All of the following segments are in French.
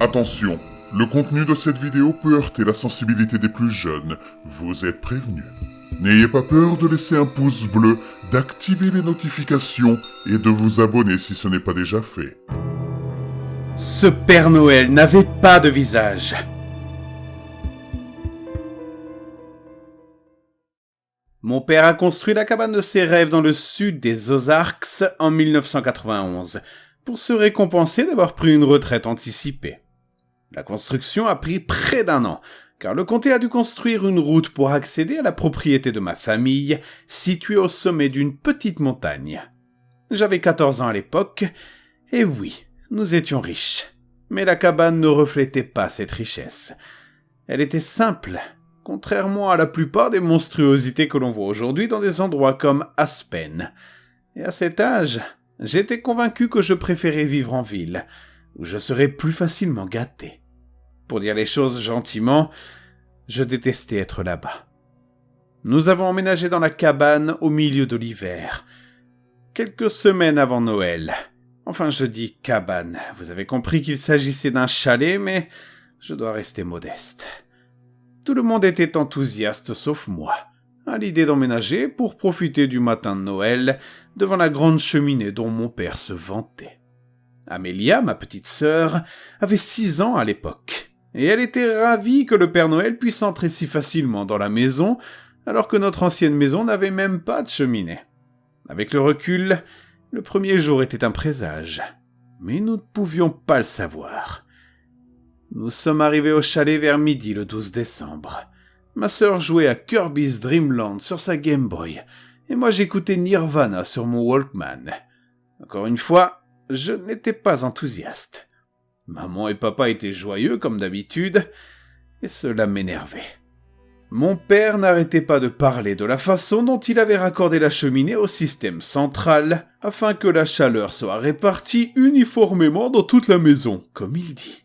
Attention, le contenu de cette vidéo peut heurter la sensibilité des plus jeunes, vous êtes prévenus. N'ayez pas peur de laisser un pouce bleu, d'activer les notifications et de vous abonner si ce n'est pas déjà fait. Ce Père Noël n'avait pas de visage. Mon père a construit la cabane de ses rêves dans le sud des Ozarks en 1991, pour se récompenser d'avoir pris une retraite anticipée. La construction a pris près d'1 an, car le comté a dû construire une route pour accéder à la propriété de ma famille, située au sommet d'une petite montagne. J'avais 14 ans à l'époque, et oui, nous étions riches. Mais la cabane ne reflétait pas cette richesse. Elle était simple, contrairement à la plupart des monstruosités que l'on voit aujourd'hui dans des endroits comme Aspen. Et à cet âge, j'étais convaincu que je préférais vivre en ville, où je serais plus facilement gâté. Pour dire les choses gentiment, je détestais être là-bas. Nous avons emménagé dans la cabane au milieu de l'hiver, quelques semaines avant Noël. Enfin, je dis cabane, vous avez compris qu'il s'agissait d'un chalet, mais je dois rester modeste. Tout le monde était enthousiaste sauf moi, à l'idée d'emménager pour profiter du matin de Noël devant la grande cheminée dont mon père se vantait. Amélia, ma petite sœur, avait 6 ans à l'époque, et elle était ravie que le Père Noël puisse entrer si facilement dans la maison, alors que notre ancienne maison n'avait même pas de cheminée. Avec le recul, le premier jour était un présage, mais nous ne pouvions pas le savoir. Nous sommes arrivés au chalet vers midi le 12 décembre. Ma sœur jouait à Kirby's Dream Land sur sa Game Boy, et moi j'écoutais Nirvana sur mon Walkman. Encore une fois, je n'étais pas enthousiaste. Maman et papa étaient joyeux comme d'habitude, et cela m'énervait. Mon père n'arrêtait pas de parler de la façon dont il avait raccordé la cheminée au système central, afin que la chaleur soit répartie uniformément dans toute la maison, comme il dit.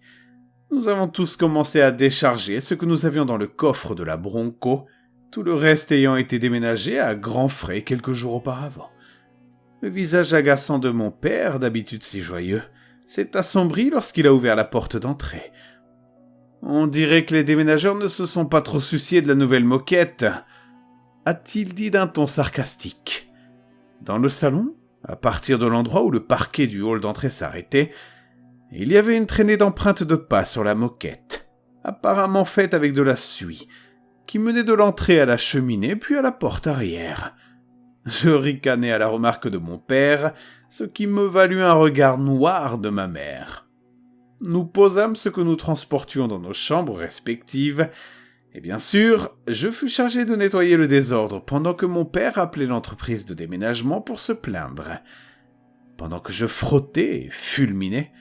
Nous avons tous commencé à décharger ce que nous avions dans le coffre de la Bronco, tout le reste ayant été déménagé à grands frais quelques jours auparavant. Le visage agaçant de mon père, d'habitude si joyeux, s'est assombri lorsqu'il a ouvert la porte d'entrée. On dirait que les déménageurs ne se sont pas trop souciés de la nouvelle moquette, a-t-il dit d'un ton sarcastique. Dans le salon, à partir de l'endroit où le parquet du hall d'entrée s'arrêtait, il y avait une traînée d'empreintes de pas sur la moquette, apparemment faite avec de la suie, qui menait de l'entrée à la cheminée puis à la porte arrière. Je ricanai à la remarque de mon père, ce qui me valut un regard noir de ma mère. Nous posâmes ce que nous transportions dans nos chambres respectives, et bien sûr, je fus chargé de nettoyer le désordre pendant que mon père appelait l'entreprise de déménagement pour se plaindre. Pendant que je frottais et fulminais,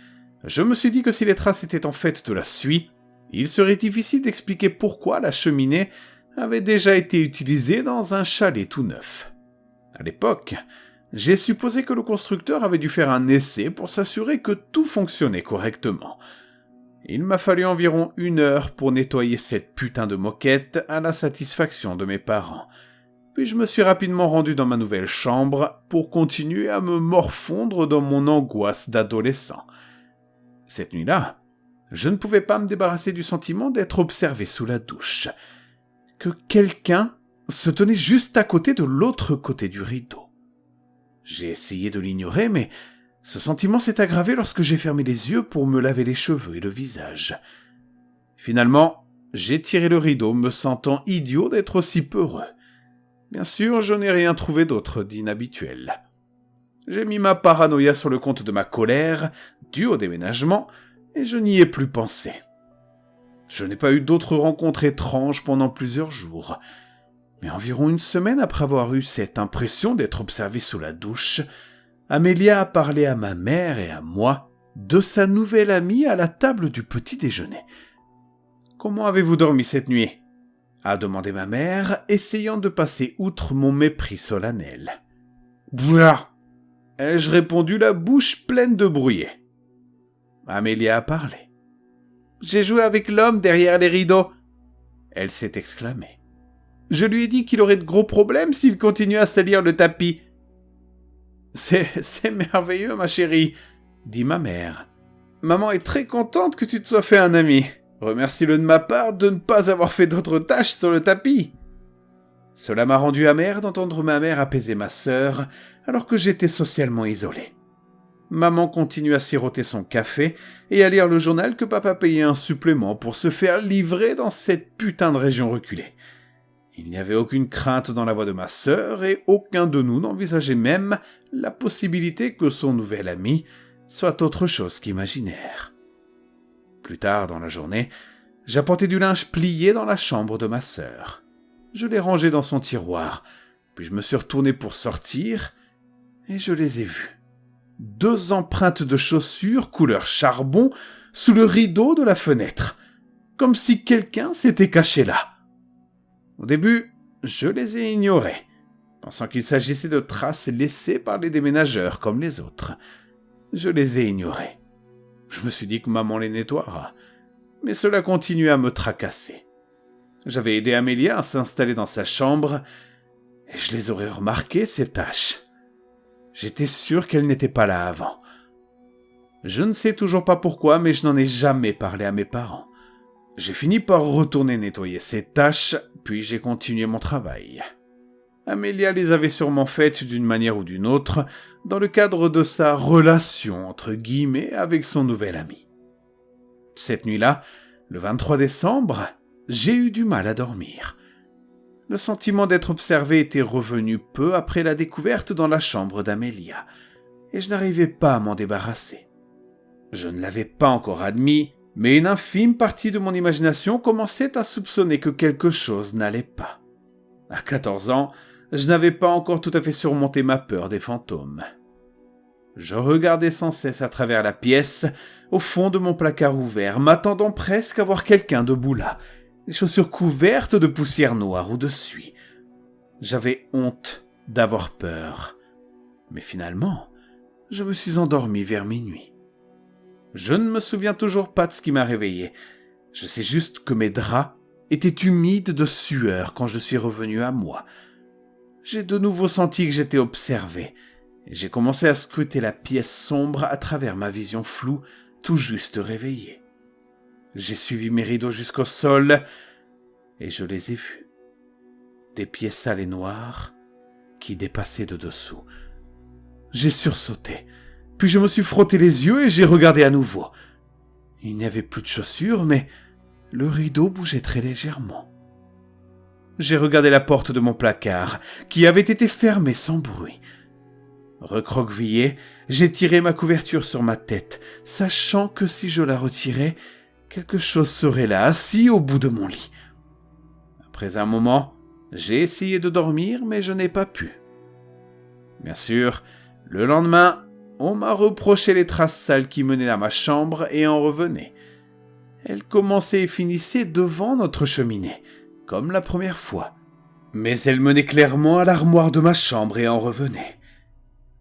je me suis dit que si les traces étaient en fait de la suie, il serait difficile d'expliquer pourquoi la cheminée avait déjà été utilisée dans un chalet tout neuf. À l'époque, j'ai supposé que le constructeur avait dû faire un essai pour s'assurer que tout fonctionnait correctement. Il m'a fallu environ 1 heure pour nettoyer cette putain de moquette à la satisfaction de mes parents. Puis je me suis rapidement rendu dans ma nouvelle chambre pour continuer à me morfondre dans mon angoisse d'adolescent. Cette nuit-là, je ne pouvais pas me débarrasser du sentiment d'être observé sous la douche. Que quelqu'un se tenait juste à côté de l'autre côté du rideau. J'ai essayé de l'ignorer, mais ce sentiment s'est aggravé lorsque j'ai fermé les yeux pour me laver les cheveux et le visage. Finalement, j'ai tiré le rideau, me sentant idiot d'être aussi peureux. Bien sûr, je n'ai rien trouvé d'autre d'inhabituel. J'ai mis ma paranoïa sur le compte de ma colère, due au déménagement, et je n'y ai plus pensé. Je n'ai pas eu d'autres rencontres étranges pendant plusieurs jours. Mais environ 1 semaine après avoir eu cette impression d'être observé sous la douche, Amélia a parlé à ma mère et à moi de sa nouvelle amie à la table du petit déjeuner. « Comment avez-vous dormi cette nuit ?» a demandé ma mère, essayant de passer outre mon mépris solennel. « Bouah !» ai-je répondu, la bouche pleine de brouillé. Amélia a parlé. « J'ai joué avec l'homme derrière les rideaux !» elle s'est exclamée. « Je lui ai dit qu'il aurait de gros problèmes s'il continuait à salir le tapis. »« C'est merveilleux, ma chérie, » dit ma mère. Maman est très contente que tu te sois fait un ami. Remercie-le de ma part de ne pas avoir fait d'autres tâches sur le tapis. » Cela m'a rendu amer d'entendre ma mère apaiser ma sœur alors que j'étais socialement isolé. Maman continue à siroter son café et à lire le journal que papa payait un supplément pour se faire livrer dans cette putain de région reculée. Il n'y avait aucune crainte dans la voix de ma sœur et aucun de nous n'envisageait même la possibilité que son nouvel ami soit autre chose qu'imaginaire. Plus tard dans la journée, j'apportais du linge plié dans la chambre de ma sœur. Je l'ai rangé dans son tiroir, puis je me suis retourné pour sortir et je les ai vus. 2 empreintes de chaussures couleur charbon sous le rideau de la fenêtre, comme si quelqu'un s'était caché là. Au début, je les ai ignorées, pensant qu'il s'agissait de traces laissées par les déménageurs comme les autres. Je les ai ignorées. Je me suis dit que maman les nettoiera, mais cela continuait à me tracasser. J'avais aidé Amélia à s'installer dans sa chambre et je les aurais remarquées, ces taches. J'étais sûr qu'elle n'était pas là avant. Je ne sais toujours pas pourquoi, mais je n'en ai jamais parlé à mes parents. J'ai fini par retourner nettoyer ces taches, puis j'ai continué mon travail. Amélia les avait sûrement faites d'une manière ou d'une autre, dans le cadre de sa « relation » entre guillemets avec son nouvel ami. Cette nuit-là, le 23 décembre, j'ai eu du mal à dormir. Le sentiment d'être observé était revenu peu après la découverte dans la chambre d'Amélia, et je n'arrivais pas à m'en débarrasser. Je ne l'avais pas encore admis, mais une infime partie de mon imagination commençait à soupçonner que quelque chose n'allait pas. À 14 ans, je n'avais pas encore tout à fait surmonté ma peur des fantômes. Je regardais sans cesse à travers la pièce, au fond de mon placard ouvert, m'attendant presque à voir quelqu'un debout là, les chaussures couvertes de poussière noire ou de suie. J'avais honte d'avoir peur. Mais finalement, je me suis endormi vers minuit. Je ne me souviens toujours pas de ce qui m'a réveillé. Je sais juste que mes draps étaient humides de sueur quand je suis revenu à moi. J'ai de nouveau senti que j'étais observé, et j'ai commencé à scruter la pièce sombre à travers ma vision floue, tout juste réveillée. J'ai suivi mes rideaux jusqu'au sol, et je les ai vus. Des pieds sales et noirs qui dépassaient de dessous. J'ai sursauté, puis je me suis frotté les yeux et j'ai regardé à nouveau. Il n'y avait plus de chaussures, mais le rideau bougeait très légèrement. J'ai regardé la porte de mon placard, qui avait été fermée sans bruit. Recroquevillé, j'ai tiré ma couverture sur ma tête, sachant que si je la retirais, quelque chose serait là, assis au bout de mon lit. Après un moment, j'ai essayé de dormir, mais je n'ai pas pu. Bien sûr, le lendemain, on m'a reproché les traces sales qui menaient à ma chambre et en revenaient. Elles commençaient et finissaient devant notre cheminée, comme la première fois. Mais elles menaient clairement à l'armoire de ma chambre et en revenaient.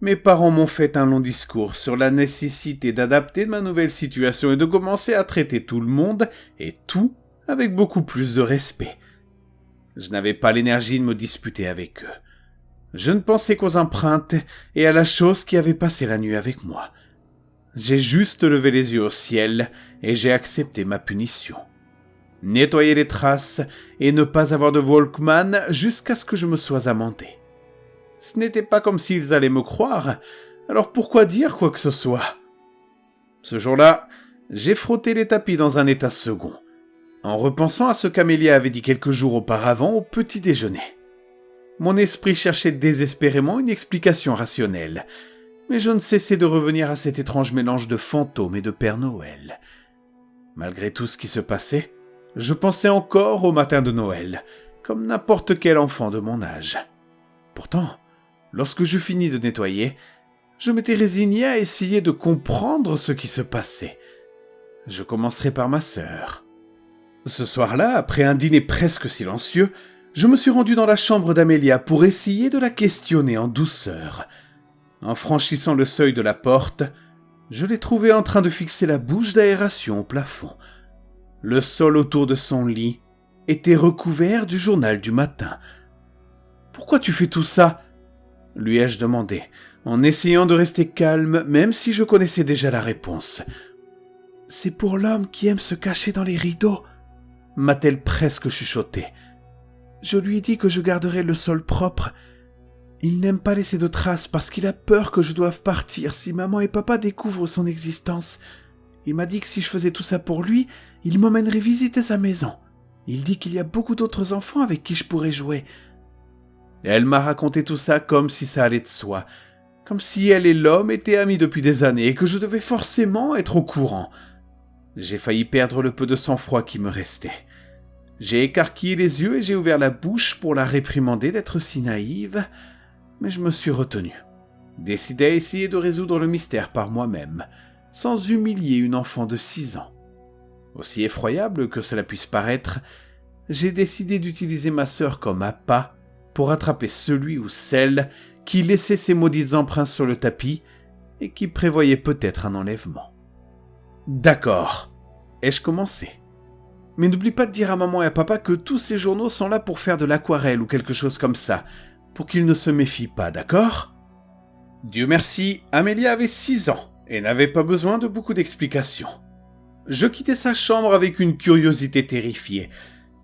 Mes parents m'ont fait un long discours sur la nécessité d'adapter ma nouvelle situation et de commencer à traiter tout le monde et tout avec beaucoup plus de respect. Je n'avais pas l'énergie de me disputer avec eux. Je ne pensais qu'aux empreintes et à la chose qui avait passé la nuit avec moi. J'ai juste levé les yeux au ciel et j'ai accepté ma punition. Nettoyer les traces et ne pas avoir de Walkman jusqu'à ce que je me sois amendé. Ce n'était pas comme s'ils allaient me croire, alors pourquoi dire quoi que ce soit ? Ce jour-là, j'ai frotté les tapis dans un état second, en repensant à ce qu'Amélia avait dit quelques jours auparavant au petit déjeuner. Mon esprit cherchait désespérément une explication rationnelle, mais je ne cessais de revenir à cet étrange mélange de fantômes et de Père Noël. Malgré tout ce qui se passait, je pensais encore au matin de Noël, comme n'importe quel enfant de mon âge. Pourtant, lorsque je finis de nettoyer, je m'étais résigné à essayer de comprendre ce qui se passait. Je commencerai par ma sœur. Ce soir-là, après un dîner presque silencieux, je me suis rendu dans la chambre d'Amélia pour essayer de la questionner en douceur. En franchissant le seuil de la porte, je l'ai trouvée en train de fixer la bouche d'aération au plafond. Le sol autour de son lit était recouvert du journal du matin. « Pourquoi tu fais tout ça ?» lui ai-je demandé, en essayant de rester calme, même si je connaissais déjà la réponse. C'est pour l'homme qui aime se cacher dans les rideaux, m'a-t-elle presque chuchoté. Je lui ai dit que je garderais le sol propre. Il n'aime pas laisser de traces parce qu'il a peur que je doive partir si maman et papa découvrent son existence. Il m'a dit que si je faisais tout ça pour lui, il m'emmènerait visiter sa maison. Il dit qu'il y a beaucoup d'autres enfants avec qui je pourrais jouer. Elle m'a raconté tout ça comme si ça allait de soi, comme si elle et l'homme étaient amis depuis des années et que je devais forcément être au courant. J'ai failli perdre le peu de sang-froid qui me restait. J'ai écarquillé les yeux et j'ai ouvert la bouche pour la réprimander d'être si naïve, mais je me suis retenu, décidé à essayer de résoudre le mystère par moi-même, sans humilier une enfant de 6 ans. Aussi effroyable que cela puisse paraître, j'ai décidé d'utiliser ma sœur comme appât pour attraper celui ou celle qui laissait ses maudites empreintes sur le tapis et qui prévoyait peut-être un enlèvement. D'accord, ai-je commencé. Mais n'oublie pas de dire à maman et à papa que tous ces journaux sont là pour faire de l'aquarelle ou quelque chose comme ça, pour qu'ils ne se méfient pas, d'accord? Dieu merci, Amélia avait 6 ans et n'avait pas besoin de beaucoup d'explications. Je quittais sa chambre avec une curiosité terrifiée,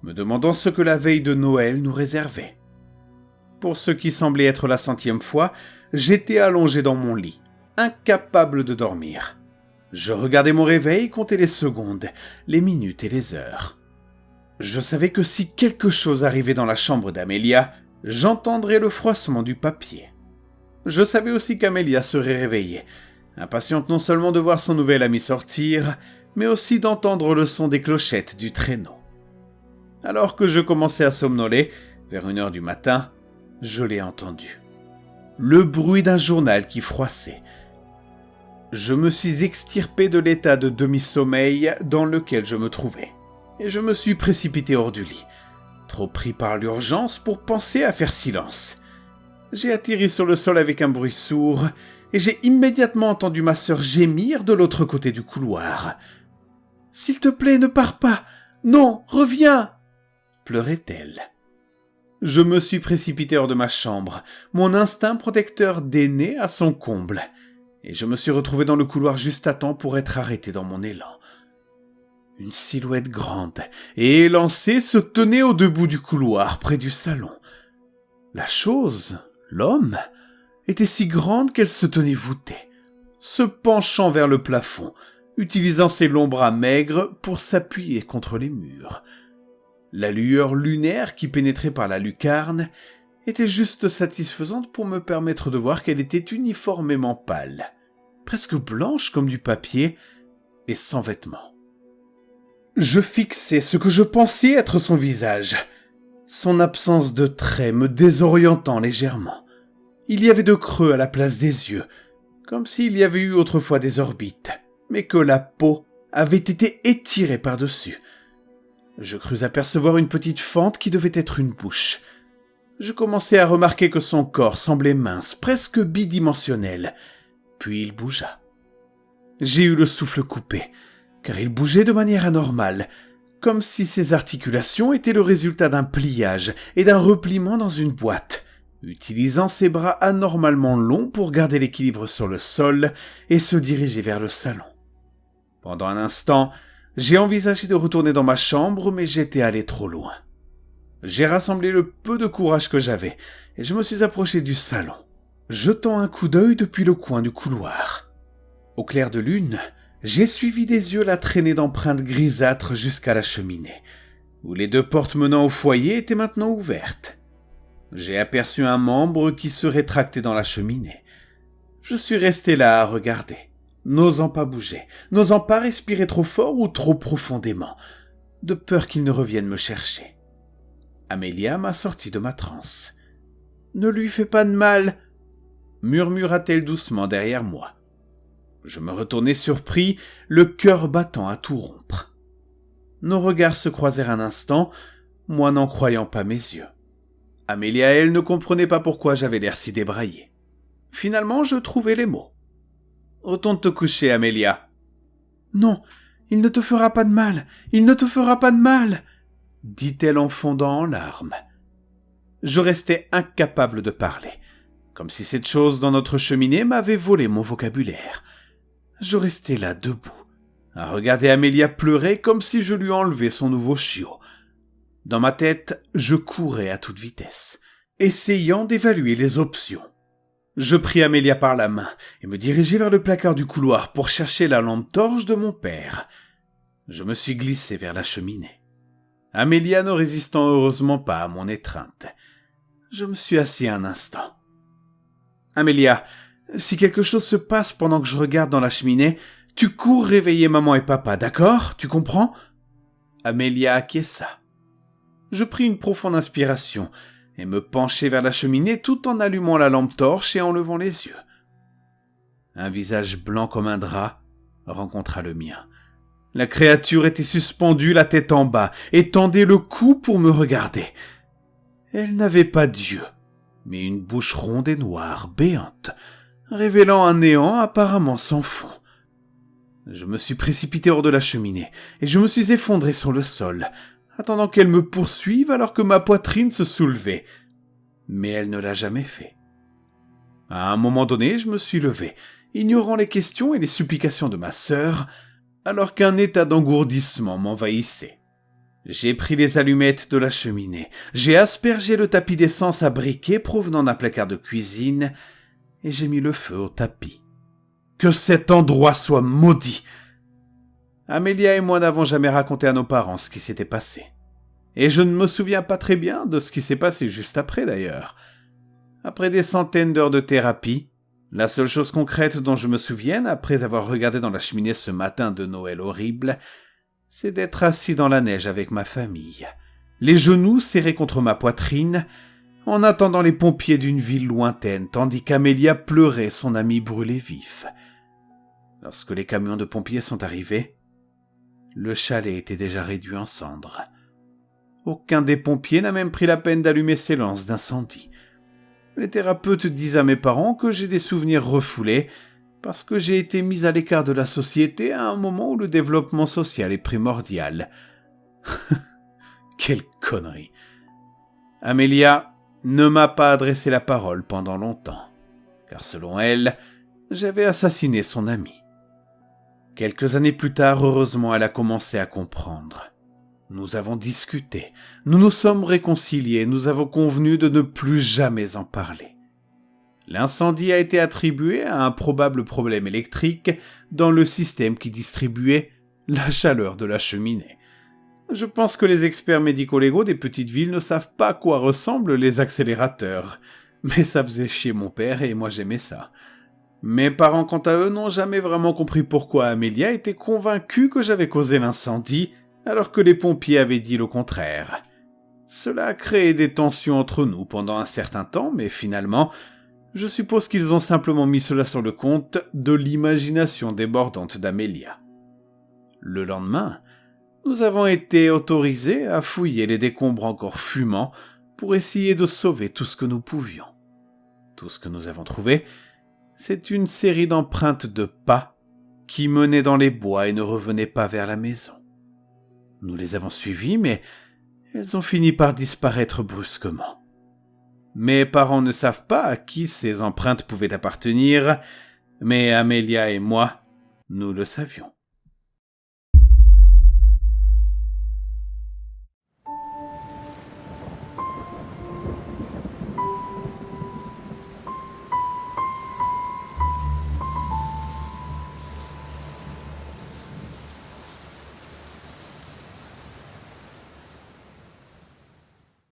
me demandant ce que la veille de Noël nous réservait. Pour ce qui semblait être la 100e fois, j'étais allongé dans mon lit, incapable de dormir. Je regardais mon réveil compter les secondes, les minutes et les heures. Je savais que si quelque chose arrivait dans la chambre d'Amélia, j'entendrais le froissement du papier. Je savais aussi qu'Amélia serait réveillée, impatiente non seulement de voir son nouvel ami sortir, mais aussi d'entendre le son des clochettes du traîneau. Alors que je commençais à somnoler, vers 1h du matin, je l'ai entendu. Le bruit d'un journal qui froissait. Je me suis extirpé de l'état de demi-sommeil dans lequel je me trouvais, et je me suis précipité hors du lit, trop pris par l'urgence pour penser à faire silence. J'ai atterri sur le sol avec un bruit sourd, et j'ai immédiatement entendu ma sœur gémir de l'autre côté du couloir. « S'il te plaît, ne pars pas! Non, reviens !» pleurait-elle. Je me suis précipité hors de ma chambre, mon instinct protecteur d'aîné à son comble, et je me suis retrouvé dans le couloir juste à temps pour être arrêté dans mon élan. Une silhouette grande et élancée se tenait au debout du couloir, près du salon. La chose, l'homme, était si grande qu'elle se tenait voûtée, se penchant vers le plafond, utilisant ses longs bras maigres pour s'appuyer contre les murs. La lueur lunaire qui pénétrait par la lucarne était juste satisfaisante pour me permettre de voir qu'elle était uniformément pâle, presque blanche comme du papier et sans vêtements. Je fixais ce que je pensais être son visage, son absence de traits me désorientant légèrement. Il y avait de creux à la place des yeux, comme s'il y avait eu autrefois des orbites, mais que la peau avait été étirée par-dessus. Je crus apercevoir une petite fente qui devait être une bouche. Je commençai à remarquer que son corps semblait mince, presque bidimensionnel. Puis il bougea. J'ai eu le souffle coupé, car il bougeait de manière anormale, comme si ses articulations étaient le résultat d'un pliage et d'un repliement dans une boîte, utilisant ses bras anormalement longs pour garder l'équilibre sur le sol et se diriger vers le salon. Pendant un instant, j'ai envisagé de retourner dans ma chambre, mais j'étais allé trop loin. J'ai rassemblé le peu de courage que j'avais, et je me suis approché du salon, jetant un coup d'œil depuis le coin du couloir. Au clair de lune, j'ai suivi des yeux la traînée d'empreintes grisâtres jusqu'à la cheminée, où les 2 portes menant au foyer étaient maintenant ouvertes. J'ai aperçu un membre qui se rétractait dans la cheminée. Je suis resté là à regarder, n'osant pas bouger, n'osant pas respirer trop fort ou trop profondément, de peur qu'il ne revienne me chercher. Amélia m'a sorti de ma transe. « Ne lui fais pas de mal !» murmura-t-elle doucement derrière moi. Je me retournai surpris, le cœur battant à tout rompre. Nos regards se croisèrent un instant, moi n'en croyant pas mes yeux. Amélia, elle, ne comprenait pas pourquoi j'avais l'air si débraillé. Finalement, je trouvai les mots. « Retourne te coucher, Amélia. »« Non, il ne te fera pas de mal, il ne te fera pas de mal !» dit-elle en fondant en larmes. Je restais incapable de parler, comme si cette chose dans notre cheminée m'avait volé mon vocabulaire. Je restais là, debout, à regarder Amélia pleurer comme si je lui enlevais son nouveau chiot. Dans ma tête, je courais à toute vitesse, essayant d'évaluer les options. Je pris Amélia par la main et me dirigeai vers le placard du couloir pour chercher la lampe torche de mon père. Je me suis glissé vers la cheminée. Amélia ne résistant heureusement pas à mon étreinte. Je me suis assis un instant. « Amélia, si quelque chose se passe pendant que je regarde dans la cheminée, tu cours réveiller maman et papa, d'accord? Tu comprends ?» Amélia acquiesça. Je pris une profonde inspiration et me penchai vers la cheminée tout en allumant la lampe torche et en levant les yeux. Un visage blanc comme un drap rencontra le mien. La créature était suspendue la tête en bas et tendait le cou pour me regarder. Elle n'avait pas d'yeux, mais une bouche ronde et noire, béante, révélant un néant apparemment sans fond. Je me suis précipité hors de la cheminée et je me suis effondré sur le sol, attendant qu'elle me poursuive alors que ma poitrine se soulevait. Mais elle ne l'a jamais fait. À un moment donné, je me suis levé, ignorant les questions et les supplications de ma sœur, alors qu'un état d'engourdissement m'envahissait. J'ai pris les allumettes de la cheminée, j'ai aspergé le tapis d'essence à briquet provenant d'un placard de cuisine, et j'ai mis le feu au tapis. Que cet endroit soit maudit! Amélia et moi n'avons jamais raconté à nos parents ce qui s'était passé. Et je ne me souviens pas très bien de ce qui s'est passé juste après d'ailleurs. Après des centaines d'heures de thérapie, la seule chose concrète dont je me souvienne après avoir regardé dans la cheminée ce matin de Noël horrible, c'est d'être assis dans la neige avec ma famille, les genoux serrés contre ma poitrine, en attendant les pompiers d'une ville lointaine, tandis qu'Amélia pleurait son ami brûlé vif. Lorsque les camions de pompiers sont arrivés, le chalet était déjà réduit en cendres. Aucun des pompiers n'a même pris la peine d'allumer ses lances d'incendie. Les thérapeutes disent à mes parents que j'ai des souvenirs refoulés parce que j'ai été mis à l'écart de la société à un moment où le développement social est primordial. Quelle connerie! Amélia ne m'a pas adressé la parole pendant longtemps, car selon elle, j'avais assassiné son ami. Quelques années plus tard, heureusement, elle a commencé à comprendre. Nous avons discuté, nous nous sommes réconciliés, nous avons convenu de ne plus jamais en parler. L'incendie a été attribué à un probable problème électrique dans le système qui distribuait la chaleur de la cheminée. Je pense que les experts médico-légaux des petites villes ne savent pas à quoi ressemblent les accélérateurs, mais ça faisait chier mon père et moi j'aimais ça. Mes parents, quant à eux, n'ont jamais vraiment compris pourquoi Amélia était convaincue que j'avais causé l'incendie, alors que les pompiers avaient dit le contraire. Cela a créé des tensions entre nous pendant un certain temps, mais finalement, je suppose qu'ils ont simplement mis cela sur le compte de l'imagination débordante d'Amélia. Le lendemain, nous avons été autorisés à fouiller les décombres encore fumants pour essayer de sauver tout ce que nous pouvions. Tout ce que nous avons trouvé, c'est une série d'empreintes de pas qui menaient dans les bois et ne revenaient pas vers la maison. Nous les avons suivies, mais elles ont fini par disparaître brusquement. Mes parents ne savent pas à qui ces empreintes pouvaient appartenir, mais Amélia et moi, nous le savions.